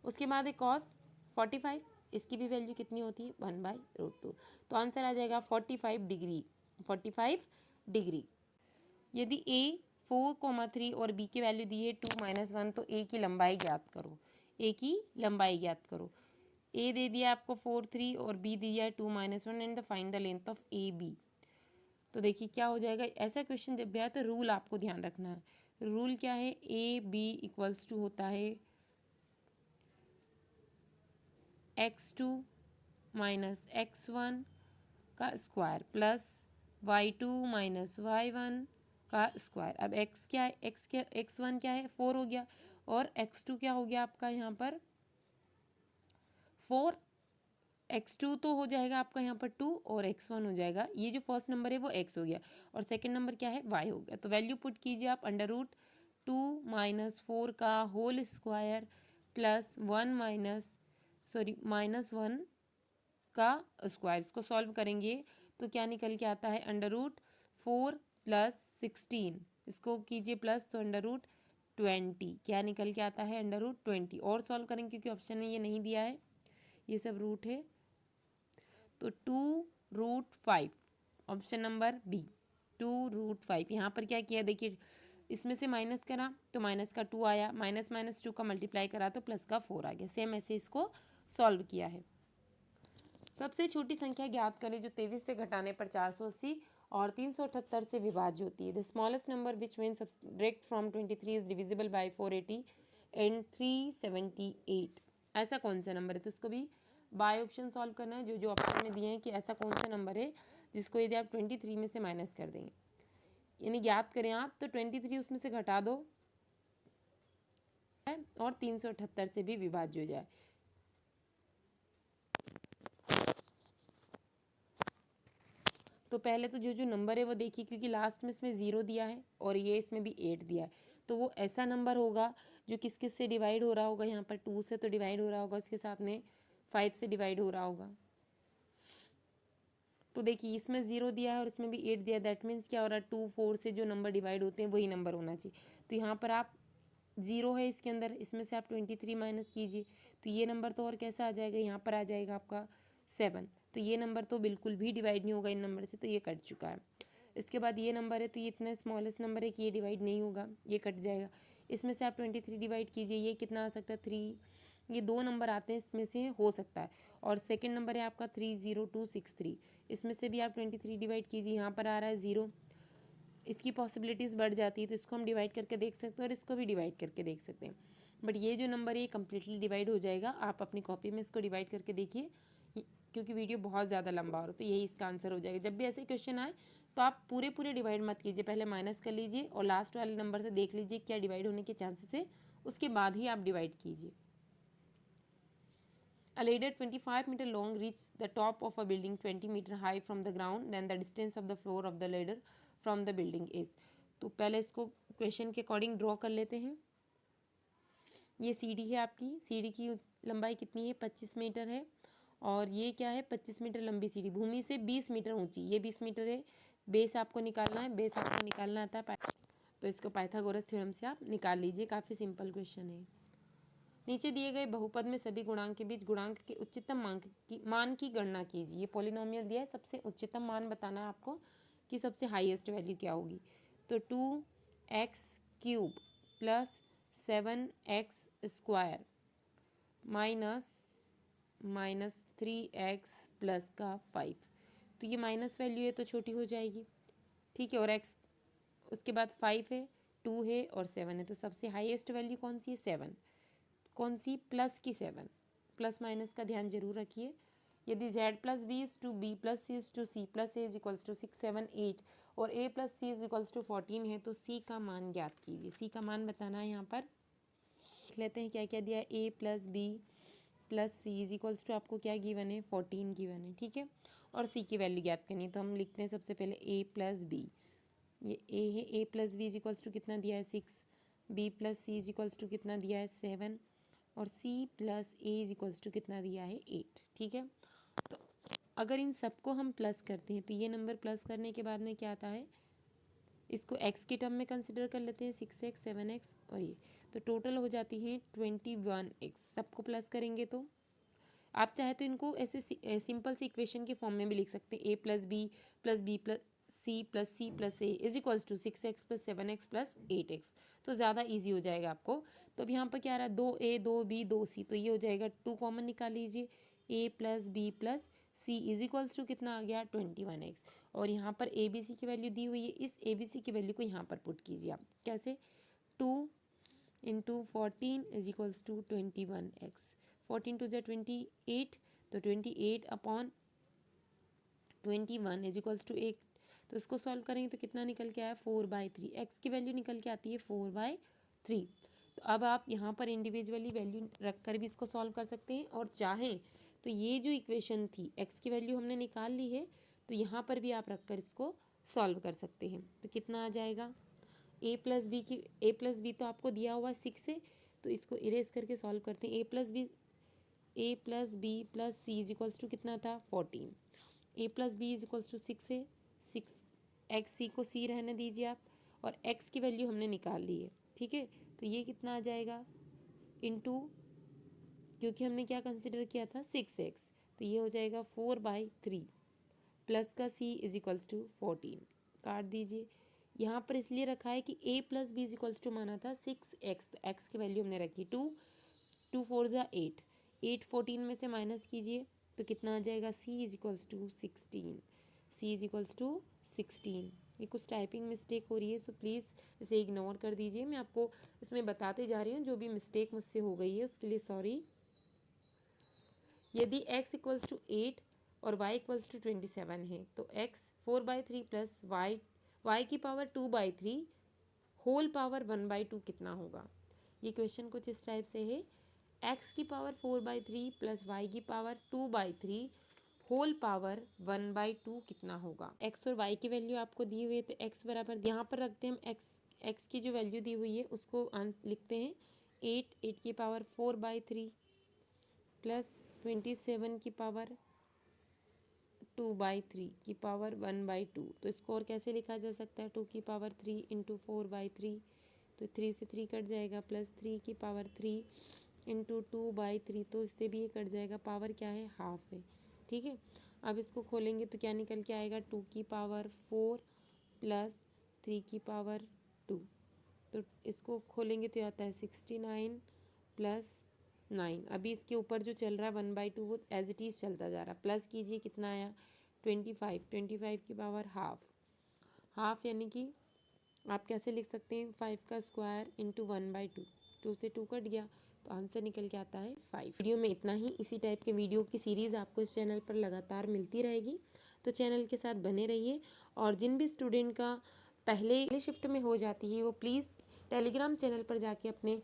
उसके बाद है कॉस 45, इसकी भी वैल्यू कितनी होती है, 1/√2। तो आंसर आ जाएगा 45 डिग्री। 45 डिग्री। यदि ए 4,3 और b की वैल्यू दी है 2-1, तो a की लंबाई ज्ञात करो। a की लंबाई ज्ञात करो। a दे दिया आपको 4,3 और b दिया है 2-1 and find the length of A B. तो देखिए क्या हो जाएगा, ऐसा क्वेश्चन जब भी आया तो रूल आपको ध्यान रखना है। रूल क्या है, ए बी इक्वल्स टू होता है x2 माइनस x1 का square plus y2 minus y1 का स्क्वायर। अब x क्या है, x1 क्या है 4 हो गया, और x2 क्या हो गया आपका यहाँ पर 4, x2 तो हो जाएगा आपका यहाँ पर 2 और x1 हो जाएगा, ये जो फर्स्ट नंबर है वो x हो गया और सेकंड नंबर क्या है y हो गया। तो वैल्यू पुट कीजिए आप, √2 माइनस 4 का होल स्क्वायर प्लस -1 का स्क्वायर। इसको सॉल्व करेंगे तो क्या निकल के आता है, √4 प्लस 16, इसको कीजिए प्लस तो √20, क्या निकल के आता है √20। और सॉल्व करेंगे क्योंकि ऑप्शन में ये नहीं दिया है, ये सब रूट है, तो 2√5 ऑप्शन नंबर बी 2√5। यहाँ पर क्या किया देखिए, इसमें से माइनस करा तो माइनस का 2 आया, -2 का मल्टीप्लाई करा तो प्लस का 4 आ गया। सेम ऐसे इसको सॉल्व किया है। सबसे छोटी संख्या ज्ञात करें जो 23 से घटाने पर 480 और 378 से विभाज्य होती है। The smallest number which when subtract from 23 is divisible by 480 and 378। ऐसा कौन सा नंबर है, तो इसको भी बाय ऑप्शन सॉल्व करना है। जो जो ऑप्शन में दिए हैं कि ऐसा कौन सा नंबर है जिसको यदि आप 23 में से माइनस कर देंगे, यानी ज्ञात करें आप, तो 23 उसमें से घटा दो और 378 से भी विभाज्य हो जाए। तो पहले तो जो जो नंबर है वो देखिए, क्योंकि लास्ट में इसमें 0 दिया है और ये इसमें भी 8 दिया है, तो वो ऐसा नंबर होगा जो किस किस से डिवाइड हो रहा होगा, यहाँ पर 2 से तो डिवाइड हो रहा होगा, उसके साथ में 5 से डिवाइड हो रहा होगा। तो देखिए इसमें 0 दिया है और इसमें भी 8 दिया है, दैट मीन्स क्या हो रहा है, 2 4 से जो नंबर डिवाइड होते हैं वही नंबर होना चाहिए। तो यहाँ पर आप 0 है इसके अंदर, इसमें से आप 23 माइनस कीजिए तो ये नंबर तो और कैसा आ जाएगा, यहाँ पर आ जाएगा आपका 7। तो ये नंबर तो बिल्कुल भी डिवाइड नहीं होगा इन नंबर से, तो ये कट चुका है। इसके बाद ये नंबर है, तो ये इतना स्मॉलेस्ट नंबर है कि ये डिवाइड नहीं होगा, ये कट जाएगा। इसमें से आप 23 डिवाइड कीजिए, ये कितना आ सकता है 3, ये 2 नंबर आते हैं इसमें से हो सकता है। और सेकंड नंबर है आपका 30263, इसमें से भी आप 23 डिवाइड कीजिए, यहाँ पर आ रहा है 0, इसकी पॉसिबिलिटीज़ बढ़ जाती है, तो इसको हम डिवाइड करके देख सकते हैं और इसको भी डिवाइड करके देख सकते हैं। बट ये जो नंबर है ये कम्प्लीटली डिवाइड हो जाएगा। आप अपनी कॉपी में इसको डिवाइड करके देखिए, क्योंकि वीडियो बहुत ज़्यादा लंबा हो रहा है, तो यही इसका आंसर हो जाएगा। जब भी ऐसे क्वेश्चन आए तो आप पूरे पूरे डिवाइड मत कीजिए, पहले माइनस कर लीजिए और लास्ट वाले नंबर से देख लीजिए क्या डिवाइड होने के चांसेस है, उसके बाद ही आप डिवाइड कीजिए। A ladder 25 meter long reaches the top of a building 20 meter high from the ground, then the distance of the floor of the ladder from the building is। तो पहले इसको क्वेश्चन के according draw कर लेते हैं। ये सीढ़ी है आपकी, सीढ़ी की लंबाई कितनी है 25 मीटर है, और ये क्या है 25 मीटर लंबी सीढ़ी, भूमि से 20 मीटर ऊंची, ये 20 मीटर है। बेस आपको निकालना है, बेस आपको निकालना आता है, तो इसको पाइथागोरस थ्योरम से आप निकाल लीजिए। काफ़ी सिंपल क्वेश्चन है। नीचे दिए गए बहुपद में सभी गुणांक के बीच गुणांक के उच्चतम मान की गणना कीजिए। ये पॉलिनोमियल दिया है, सबसे उच्चतम मान बताना है आपको कि सबसे हाईएस्ट वैल्यू क्या होगी। तो 2x³ plus 7x² minus 3x plus का 5, तो ये माइनस वैल्यू है तो छोटी हो जाएगी, ठीक है। और x उसके बाद 5 है, 2 है और 7 है, तो सबसे हाईएस्ट वैल्यू कौन सी है 7। कौन सी, प्लस की 7, प्लस माइनस का ध्यान जरूर रखिए। यदि z plus B is to B plus C is to C plus A is equals to 6 7 8 और a plus C is equals to 14 है, तो c का मान ज्ञात कीजिए। c का मान बताना है, यहाँ पर लिख लेते हैं क्या क्या दिया है, a plus B plus C is equals to आपको क्या गिवन है 14 गिवन है, ठीक है। और c की वैल्यू ज्ञात करनी है, तो हम लिखते हैं सबसे पहले a प्लस बी, ये a है, a plus B is equals to कितना दिया है 6, b plus C is equals to कितना दिया है 7 और c plus A is equals to कितना दिया है 8, ठीक है। तो अगर इन सबको हम प्लस करते हैं तो ये नंबर प्लस करने के बाद में क्या आता है, इसको x के टर्म में कंसिडर कर लेते हैं, 6x 7x और ये, तो टोटल हो जाती है 21x। सबको प्लस करेंगे तो आप चाहे तो इनको ऐसे सिंपल सी इक्वेशन के फॉर्म में भी लिख सकते हैं, a plus B plus B plus C plus A is equals to 6x plus 7x plus 8x। तो ज़्यादा इजी हो जाएगा आपको। तो अब यहाँ पर क्या आ रहा है, 2a 2b 2c, तो ये हो जाएगा 2 कॉमन निकाल लीजिए, a plus B plus C is equals to कितना आ गया 21x। और यहाँ पर ए बी सी की वैल्यू दी हुई है, इस ए बी सी की वैल्यू को यहाँ पर पुट कीजिए आप। कैसे, 2 into 14 is equals to 21x। 14 टू ज़ा 28, तो 28 अपॉन 21 इज इक्वल्स टू 8। तो इसको सॉल्व करेंगे तो कितना निकल के आया 4/3। एक्स की वैल्यू निकल के आती है 4/3। तो अब आप यहाँ पर इंडिविजुअली वैल्यू रख कर भी इसको सॉल्व कर सकते हैं, और चाहें तो ये जो इक्वेशन थी एक्स की वैल्यू हमने निकाल ली है, तो यहाँ पर भी आप रख कर इसको सॉल्व कर सकते हैं। तो कितना आ जाएगा, ए प्लस बी तो आपको दिया हुआ है 6 है, तो इसको इरेज करके सॉल्व करते हैं। A plus B plus C is equals to कितना था 14। A plus B is equals to 6 है, 6x, सी को सी रहने दीजिए आप, और x की वैल्यू हमने निकाल ली है। ठीक है, तो ये कितना आ जाएगा इनटू, क्योंकि हमने क्या कंसिडर किया था 6x, तो ये हो जाएगा 4/3 प्लस का c इज इक्वल्स टू 14। काट दीजिए। यहाँ पर इसलिए रखा है कि a plus B is equals to माना था 6x, तो x की वैल्यू हमने रखी 2, 2 4 ज़ा 8, 8 14 में से माइनस कीजिए तो कितना आ जाएगा, c is equals to 16, c is equals to 16। ये कुछ टाइपिंग मिस्टेक हो रही है, सो प्लीज़ इसे इग्नोर कर दीजिए। मैं आपको इसमें बताते जा रही हूँ, जो भी मिस्टेक मुझसे हो गई है उसके लिए सॉरी। यदि x इक्वल्स टू 8 और y इक्वल्स टू 27 है, तो x 4/3 प्लस y की पावर 2/3 होल पावर 1/2 कितना होगा। ये क्वेश्चन कुछ इस टाइप से है, x की पावर 4/3 प्लस y की पावर 2/3 होल पावर 1/2 कितना होगा। x और y की वैल्यू आपको दी हुई है, तो x बराबर यहाँ पर रखते हैं हम, x की जो वैल्यू दी हुई है उसको लिखते हैं 8 की पावर 4/3 प्लस 27 की पावर 2/3 की पावर 1/2। तो इसको और कैसे लिखा जा सकता है, 2 की पावर 3 इंटू 4/3, तो 3 से 3 कट जाएगा, प्लस 3 की पावर 3 इंटू 2/3, तो इससे भी ये कट जाएगा, पावर क्या है हाफ है। ठीक है, अब इसको खोलेंगे तो क्या निकल के आएगा, 2 की पावर 4 प्लस 3 की पावर 2, तो इसको खोलेंगे तो आता है 69 प्लस 9। अभी इसके ऊपर जो चल रहा है 1/2 वो एज इट इज़ चलता जा रहा है। प्लस कीजिए कितना आया 25 की पावर हाफ यानी कि आप कैसे लिख सकते हैं 5 का स्क्वायर इंटू 1/2, 2 से 2 कट गया, तो आंसर निकल के आता है 5। वीडियो में इतना ही। इसी टाइप के वीडियो की सीरीज़ आपको इस चैनल पर लगातार मिलती रहेगी, तो चैनल के साथ बने रहिए। और जिन भी स्टूडेंट का पहले शिफ्ट में हो जाती है वो प्लीज़ टेलीग्राम चैनल पर जाके अपने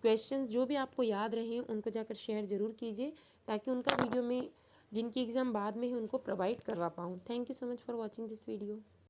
क्वेश्चंस जो भी आपको याद रहे उनको जाकर शेयर ज़रूर कीजिए, ताकि उनका वीडियो में जिनकी एग्ज़ाम बाद में है उनको प्रोवाइड करवा पाऊँ। Thank you so much for watching this video.